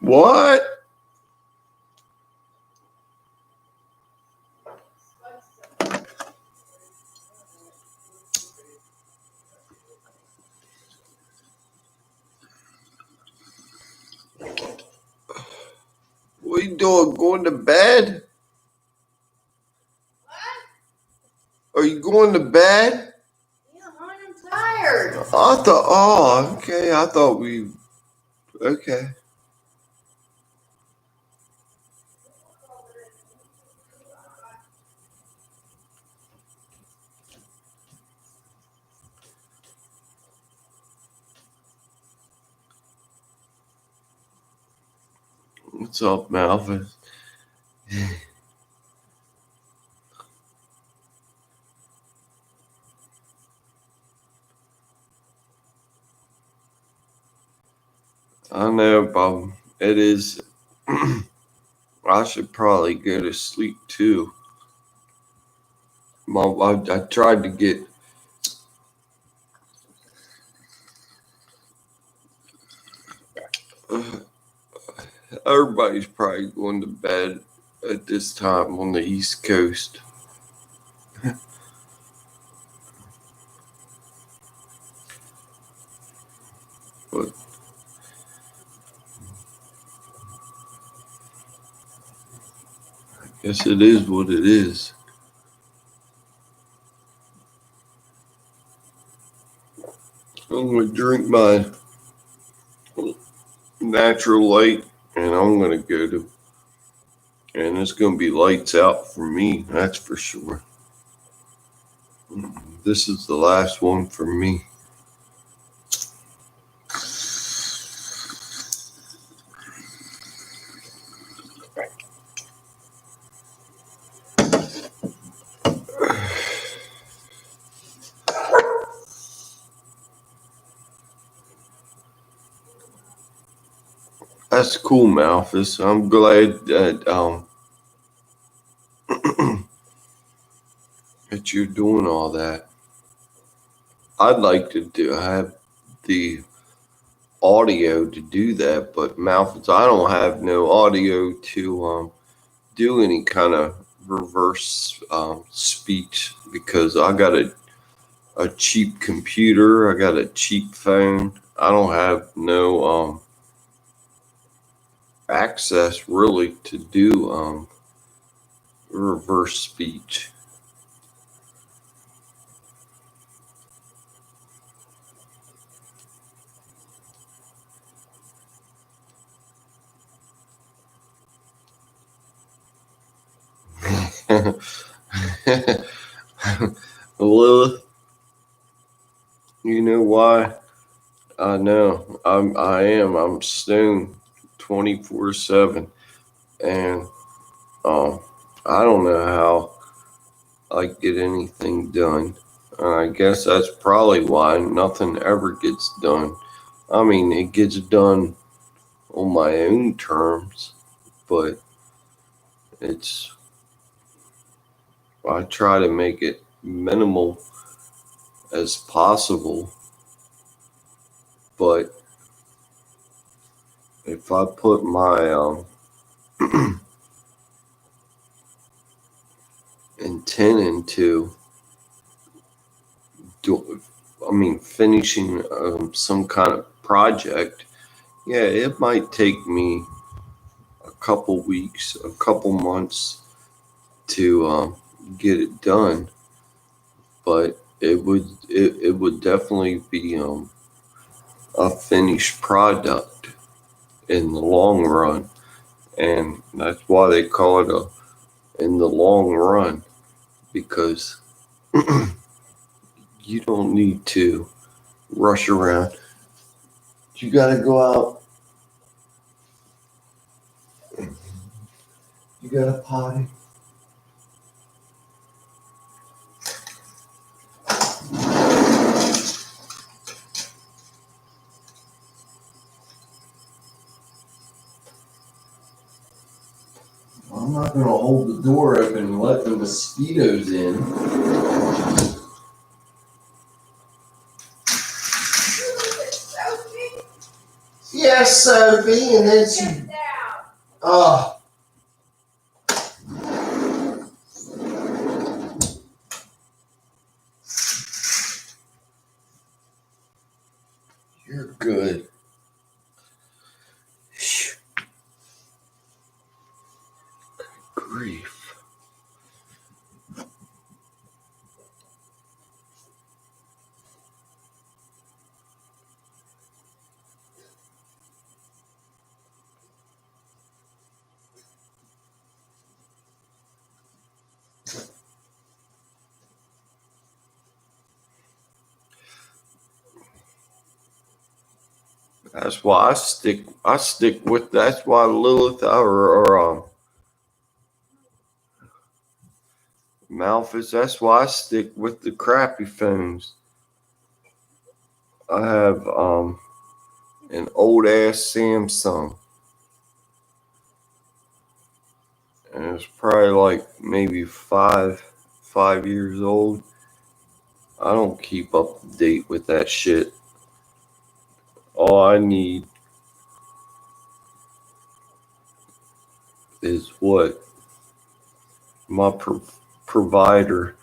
What? What are you doing? Going to bed? What? Are you going to bed? Yeah, I'm tired. I thought, oh, okay. I thought we, okay. What's up, Malvin? I know, Bob. It is. I should probably go to sleep too. Mom, I tried to get. Everybody's probably going to bed at this time on the East Coast. But I guess it is what it is. I'm going to drink my natural light and I'm going to go to. And it's going to be lights out for me, that's for sure. This is the last one for me. That's cool, Malphus. I'm glad that that you're doing all that. I'd like to have the audio to do that, but Malphus, I don't have no audio to do any kind of reverse speech because I got a cheap computer. I got a cheap phone. I don't have no access really to do reverse speech. Lilith, you know why? I know. I'm stoned 24/7, and I don't know how I get anything done. I guess that's probably why nothing ever gets done. I mean, it gets done on my own terms, but I try to make it minimal as possible. But if I put my intent into finishing some kind of project, yeah, it might take me a couple weeks, a couple months to get it done, but it would definitely be a finished product in the long run, and that's why they call it in the long run, because you don't need to rush around. You gotta go out. You gotta potty. I'm not gonna hold the door open and let the mosquitoes in. Yes, Sophie, and then she. Sit down. Oh. You're good. Grief. That's why I stick with. That's why Lilith or Malphus. That's why I stick with the crappy phones. I have an old ass Samsung, and it's probably like maybe 5 years old. I don't keep up to date with that shit. All I need is what my provider,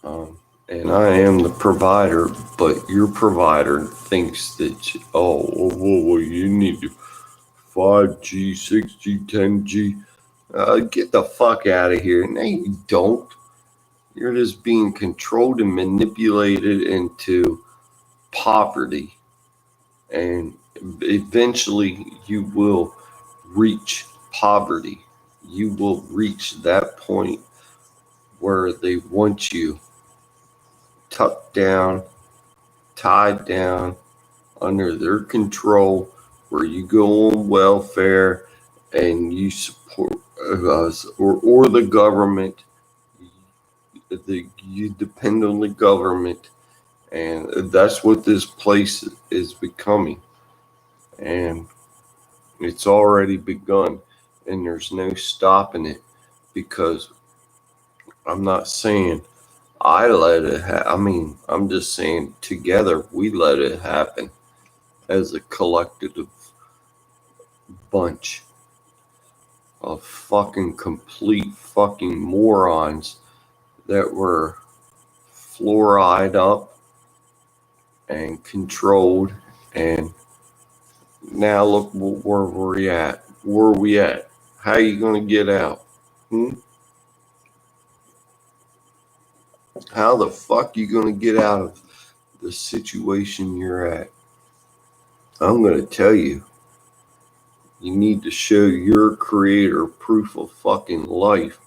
and I am the provider, but your provider thinks that, well, you need 5G, 6G, 10G. Get the fuck out of here. No, you don't. You're just being controlled and manipulated into poverty. And eventually you will reach poverty. You will reach that point where they want you tucked down, tied down, under their control, where you go on welfare and you support us or the government. You depend on the government, and that's what this place is becoming. And it's already begun, and there's no stopping it, because I'm not saying I let it happen. I'm just saying together we let it happen as a collective bunch of fucking complete fucking morons that were fluoride up and controlled, and now look where we're at. Where are we at? How are you gonna get out? How the fuck you gonna get out of the situation you're at? I'm gonna tell you. You need to show your creator proof of fucking life,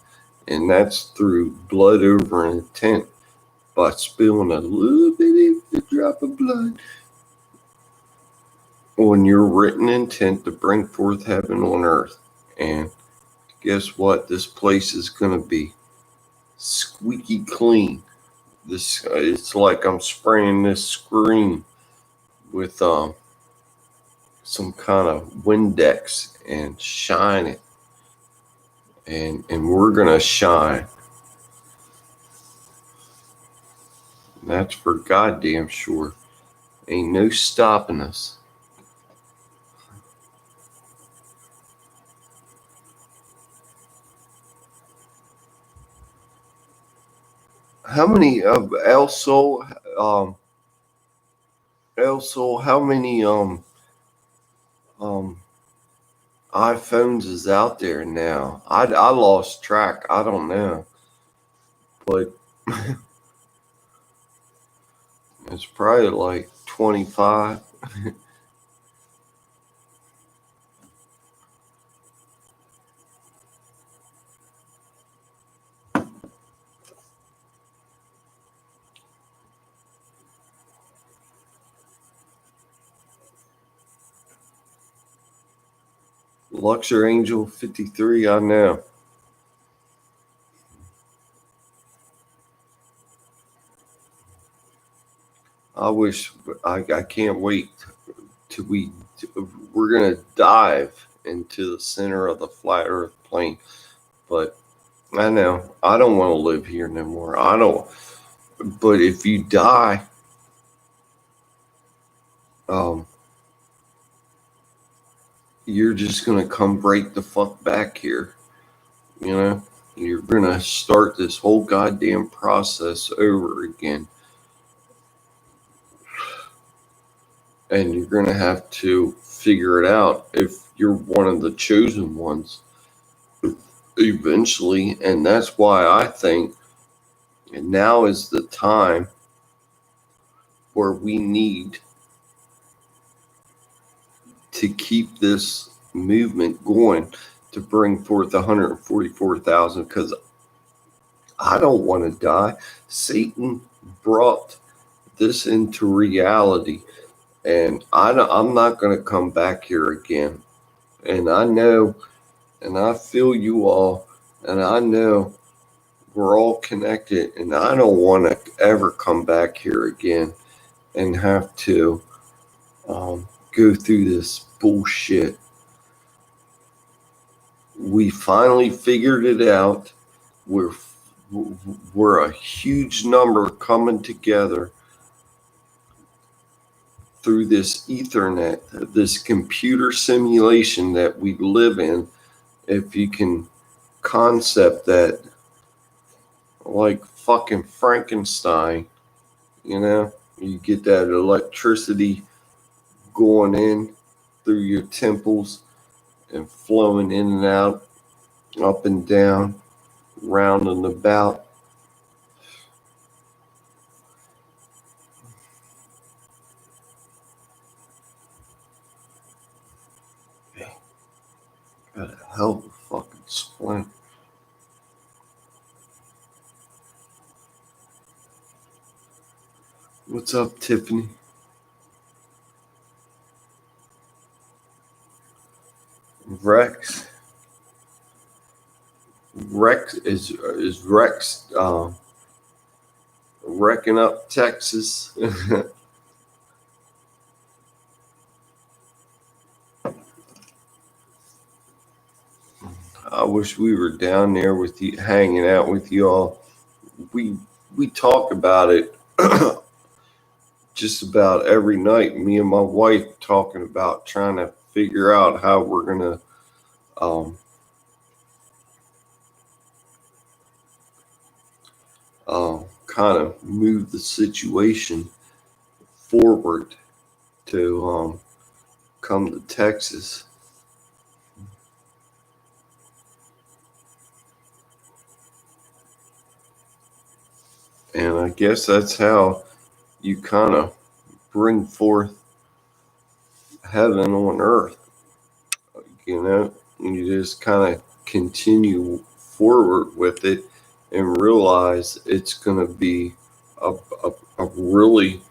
and that's through blood over intent, by spilling a little bitty drop of blood on your written intent to bring forth heaven on earth. And guess what? This place is gonna be squeaky clean. It's like I'm spraying this screen with some kind of Windex and shine it, and we're gonna shine. That's for goddamn sure. Ain't no stopping us. How many of El Sol, how many um iPhones is out there now? I lost track. I don't know, but it's probably like 25. Luxor Angel 53. I know. I wish. I can't wait till we're gonna dive into the center of the flat Earth plane. But I know I don't want to live here no more. I don't. But if you die, um, you're just gonna come right the fuck back here. You know, you're gonna start this whole goddamn process over again, and you're gonna have to figure it out if you're one of the chosen ones eventually. And that's why I think now is the time where we need to keep this movement going to bring forth 144,000, because I don't want to die. Satan brought this into reality, and I'm not going to come back here again. And I know, and I feel you all, and I know we're all connected, and I don't want to ever come back here again and have to go through this bullshit. We finally figured it out. We're we're a huge number coming together through this Ethernet, this computer simulation that we live in. If you can concept that, like fucking Frankenstein, you know, you get that electricity going in through your temples and flowing in and out, up and down, round and about. Got a hell of a fucking splint. What's up, Tiffany? Rex. Rex is Rex wrecking up Texas. I wish we were down there with you, hanging out with you all. We talk about it just about every night. Me and my wife talking about trying to figure out how we're gonna um, kind of move the situation forward to come to Texas. And I guess that's how you kind of bring forth heaven on earth. You know, you just kind of continue forward with it and realize it's going to be a really,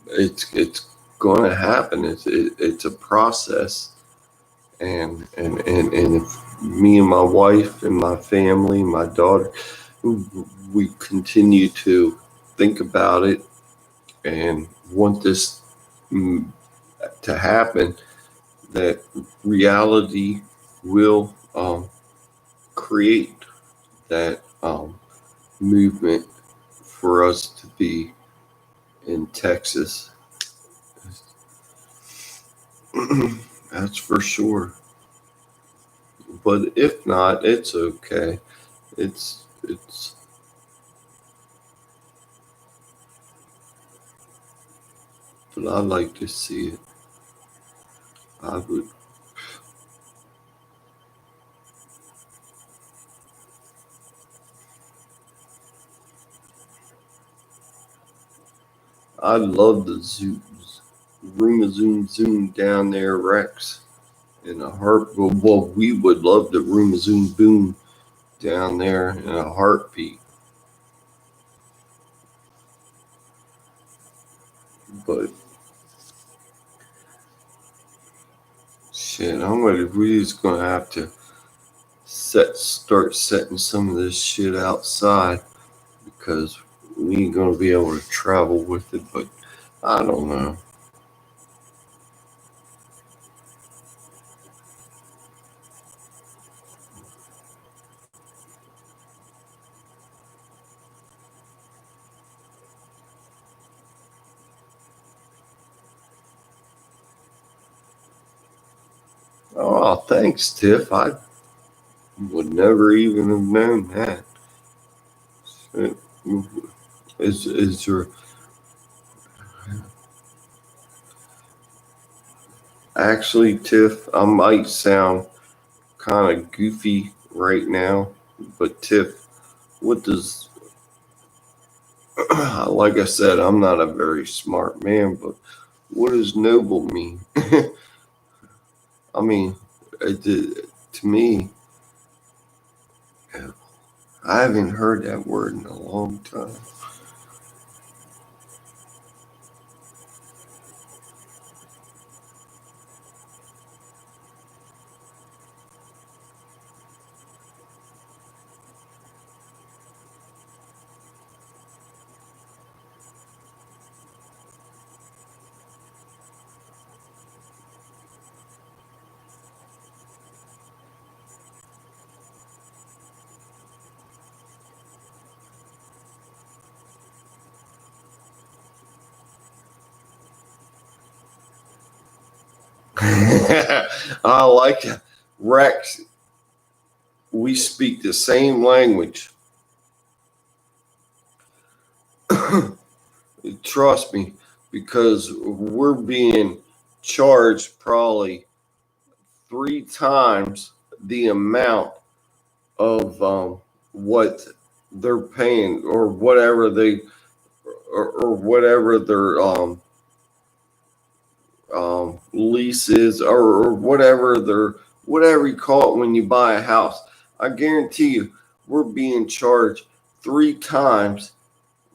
it's going to happen. It's a process. And if me and my wife and my family, my daughter, we continue to think about it and want this to happen, that reality will create that movement for us to be in Texas. That's for sure. But if not, it's okay. It's but I like to see it. I would. I love the zooms. Room zoom down there, Rex. In a heart, well, we would love the room zoom boom down there in a heartbeat. But shit, we just gonna have to start setting some of this shit outside, because we ain't gonna be able to travel with it. But I don't know. Oh, thanks, Tiff. I would never even have known that. Is there actually, Tiff? I might sound kind of goofy right now, but Tiff, what does like I said, I'm not a very smart man, but what does noble mean? I mean, to me, I haven't heard that word in a long time. I like it. Rex, we speak the same language. Trust me, because we're being charged probably 3 times the amount of what they're paying or whatever they or whatever their leases or whatever you call it when you buy a house. I guarantee you, we're being charged 3 times,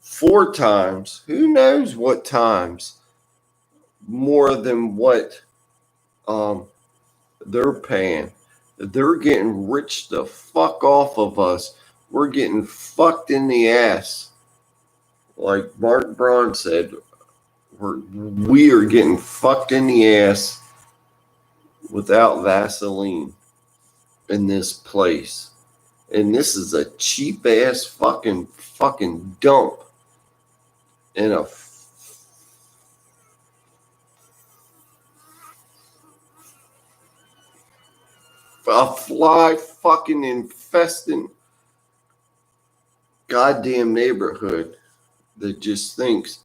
4 times, who knows what times more than what um, they're paying. They're getting rich the fuck off of us. We're getting fucked in the ass. Like Mark Braun said, we are getting fucked in the ass without Vaseline in this place. And this is a cheap ass fucking dump in a fly fucking infesting goddamn neighborhood that just thinks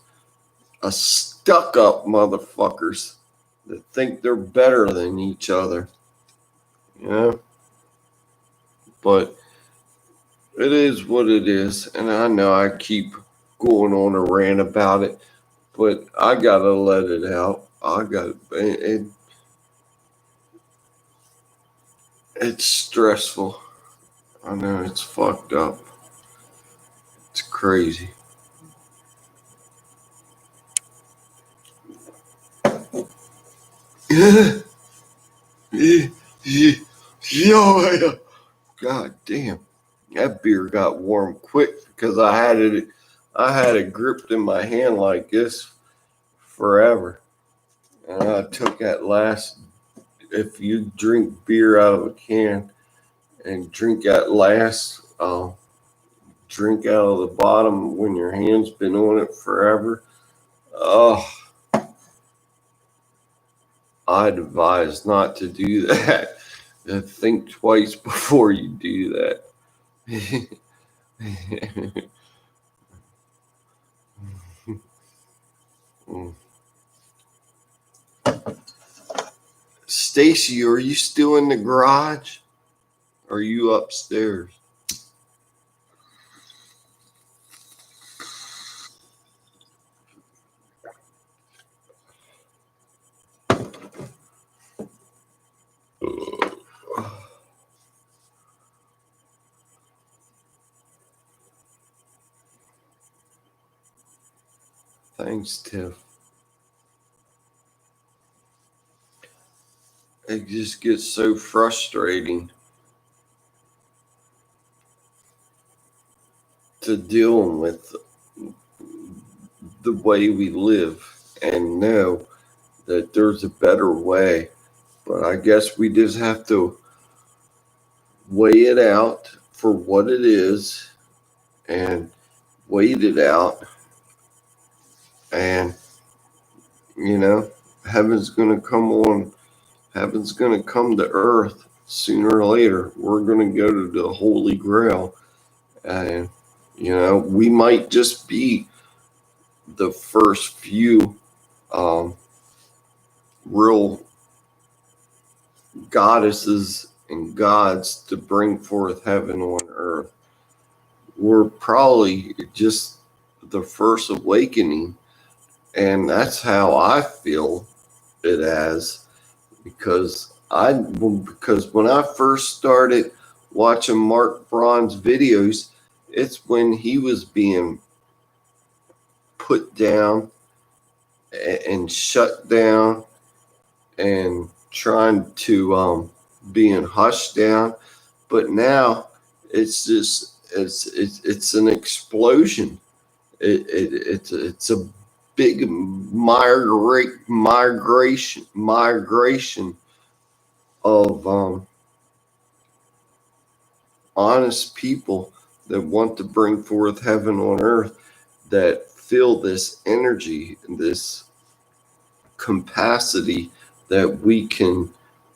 a stuck up motherfuckers that think they're better than each other. You know? But it is what it is. And I know I keep going on a rant about it, but I gotta let it out. It's stressful. I know it's fucked up. It's crazy. God damn. That beer got warm quick because I had it gripped in my hand like this forever. And I took that last, if you drink beer out of a can and drink that last drink out of the bottom when your hand's been on it forever, oh, I'd advise not to do that. Think twice before you do that. Stacy, are you still in the garage? Are you upstairs? Thanks, Tiff. It just gets so frustrating to deal with the way we live and know that there's a better way. But I guess we just have to weigh it out for what it is and wait it out. And, you know, heaven's going to come on. Heaven's going to come to earth sooner or later. We're going to go to the Holy Grail. And, we might just be the first few real goddesses and gods to bring forth heaven on earth. We're probably just the first awakening. And that's how I feel it as. Because when I first started watching Mark Braun's videos, it's when he was being put down and shut down and trying to being hushed down. But now it's just it's an explosion. It's a big migration of honest people that want to bring forth heaven on earth, that feel this energy, this capacity that we can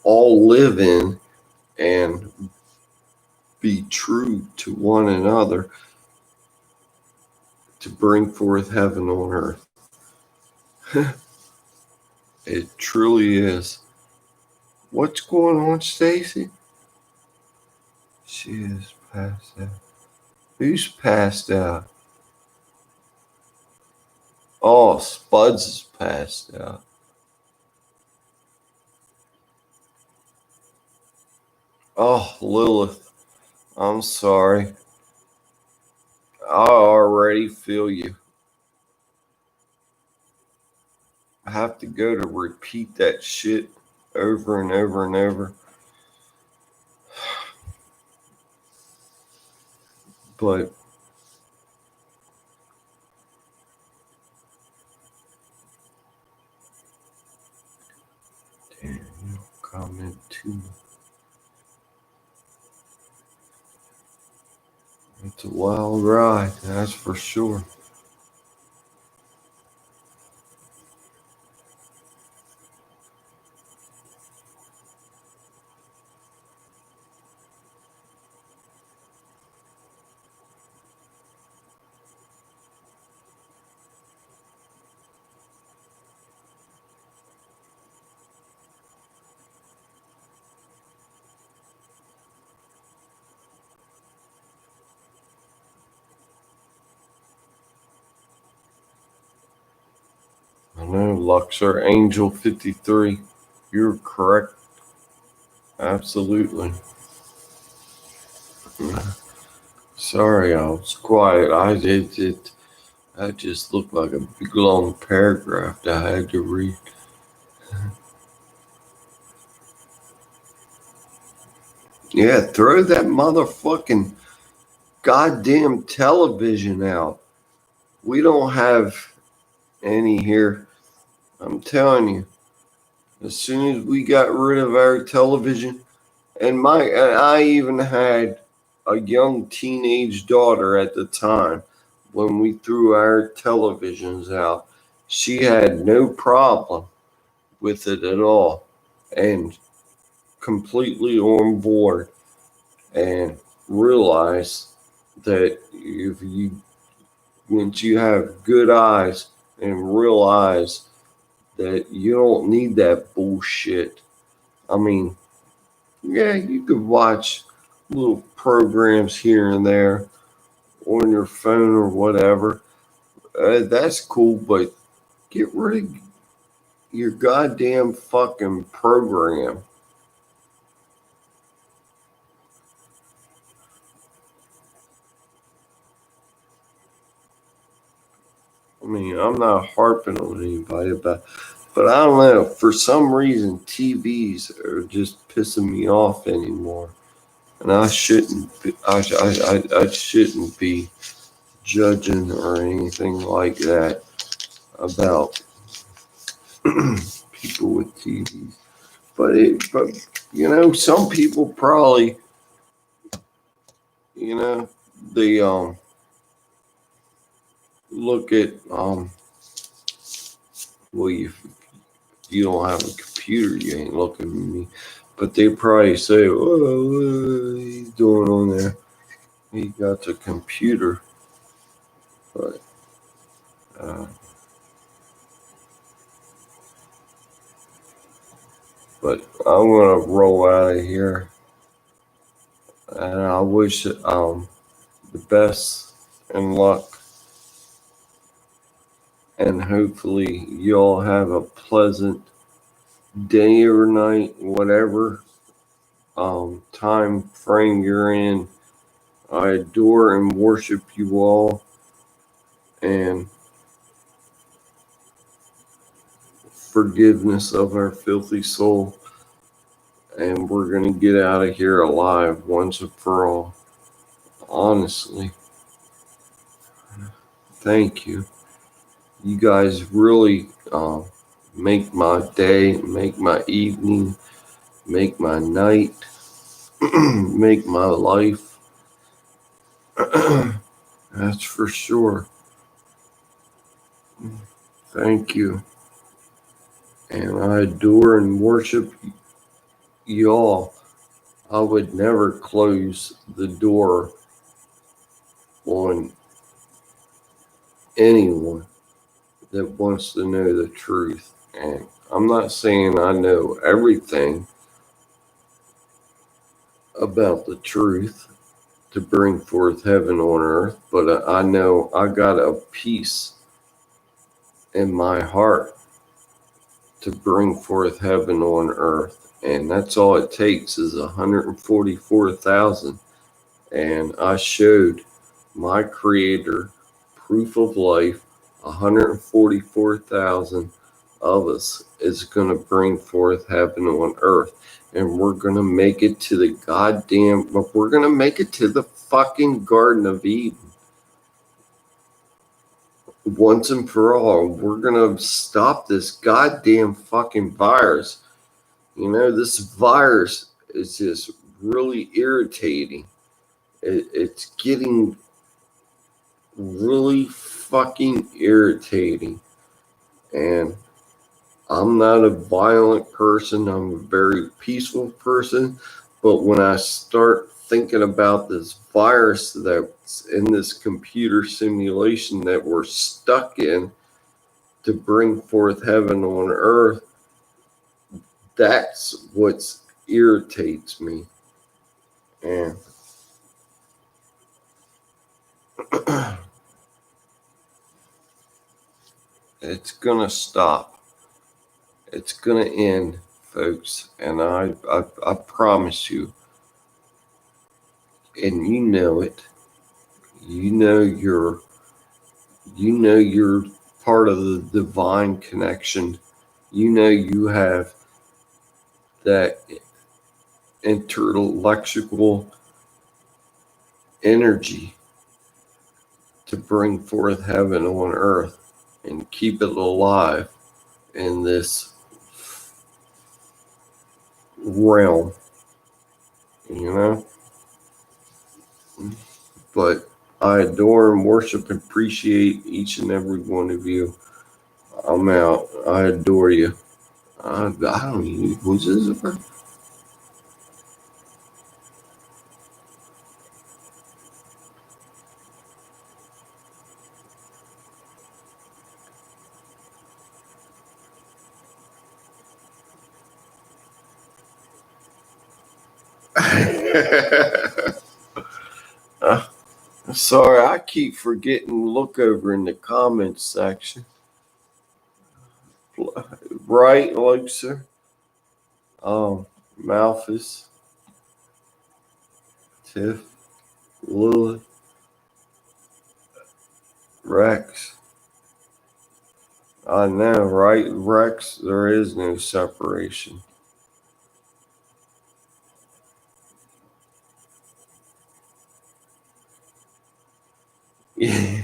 all live in and be true to one another to bring forth heaven on earth. It truly is. What's going on, Stacy? She is passed out. Who's passed out? Oh, Spuds is passed out. Oh, Lilith, I'm sorry. I already feel you. I have to go to repeat that shit over and over and over. But damn, you don't comment too much. It's a wild ride, that's for sure. I know, Luxor Angel 53. You're correct. Absolutely. Sorry, I was quiet. That just looked like a big long paragraph that I had to read. Yeah, throw that motherfucking goddamn television out. We don't have any here. I'm telling you, as soon as we got rid of our television, and I even had a young teenage daughter at the time when we threw our televisions out. She had no problem with it at all and completely on board, and realized that once you have good eyes and realize that you don't need that bullshit. I mean, yeah, you could watch little programs here and there on your phone or whatever. That's cool, but get rid of your goddamn fucking program. I mean, I'm not harping on anybody, but I don't know. For some reason, TVs are just pissing me off anymore, and I shouldn't. I shouldn't be judging or anything like that about people with TVs. But some people probably, they look at well, you don't have a computer, you ain't looking at me. But they probably say, "Oh, what he's doing on there? He got the computer." But uh, I'm gonna roll out of here, and I wish the best and luck, and hopefully you all have a pleasant day or night, whatever time frame you're in. I adore and worship you all, and forgiveness of our filthy soul. And we're going to get out of here alive once and for all. Honestly, thank you. You guys really make my day, make my evening, make my night, make my life. That's for sure. Thank you. And I adore and worship y'all. I would never close the door on anyone that wants to know the truth. And I'm not saying I know everything about the truth to bring forth heaven on earth, but I know I got a peace in my heart to bring forth heaven on earth. And that's all it takes is 144,000. And I showed my creator proof of life. 144,000 of us is going to bring forth heaven on earth. And we're going to make it to the we're going to make it to the fucking Garden of Eden. Once and for all, we're going to stop this goddamn fucking virus. You know, this virus is just really irritating. It's getting really fucking irritating. And I'm not a violent person. I'm a very peaceful person. But when I start thinking about this virus that's in this computer simulation that we're stuck in to bring forth heaven on earth, that's what irritates me. And it's gonna stop. It's gonna end, folks. And I promise you. And you know it. You know you're part of the divine connection. You know you have that intellectual energy to bring forth heaven on earth and keep it alive in this realm, you know? But I adore and worship and appreciate each and every one of you. I'm out. I adore you. I don't even, was this a sorry, I keep forgetting to look over in the comments section. Right, Luxor? Malphus, Tiff, Lilith, Rex. I know, right, Rex? There is no separation. Yeah.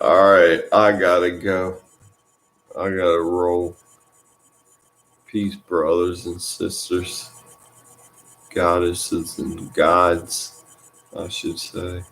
All right, I gotta go. I gotta roll. Peace, brothers and sisters, goddesses and gods, I should say.